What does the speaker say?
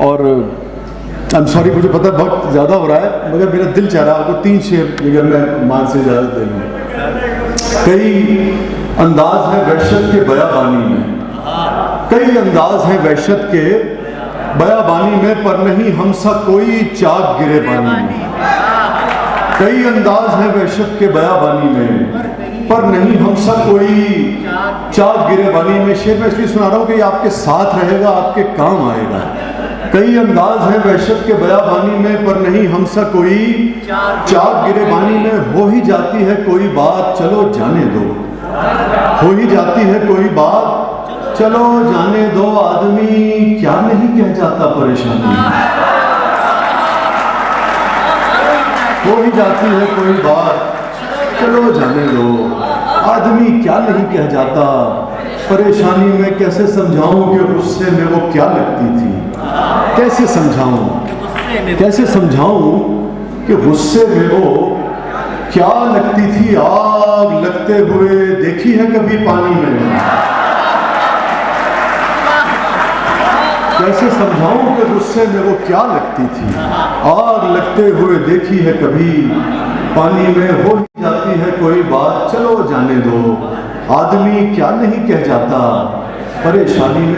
और I am sorry, मुझे पता वक्त ज़्यादा हो रहा है, मगर मेरा दिल चाह रहा है आपको 3 शेर अगर मैं मान से इजाज़त दे लूँ। कई अंदाज है वहशत के बयाबानी में, कई अंदाज है वहशत के बयाबानी में, पर नहीं हम सा कोई चाक गिरे पानी में। कई अंदाज है वहशत के बयाबानी में, पर नहीं हम सा कोई चाक गिरे बानी में। शेर मैं इसलिए सुना रहा हूँ कि आपके साथ रहेगा, आपके काम आएगा। कई अंदाज है वहशत के बयाबानी में, पर नहीं हम सा कोई चाक गिरे बानी में। हो ही जाती है कोई बात, चलो जाने दो। हो ही जाती है कोई बात, चलो जाने दो। आदमी क्या नहीं कह जाता परेशानी, हो ही जाती है कोई बात, चलो जाने दो। आदमी क्या नहीं कह जाता परेशानी में। कैसे समझाऊं कि गुस्से में वो क्या लगती थी, कैसे समझाऊं, कैसे समझाऊं कि गुस्से में वो क्या लगती थी। आग लगते हुए देखी है कभी पानी में, कैसे समझाऊं कि गुस्से में वो क्या लगती थी। आग लगते हुए देखी है कभी पानी में। हो ही जाती है कोई बात, चलो जाने दो। आदमी क्या नहीं कह जाता परेशानी में।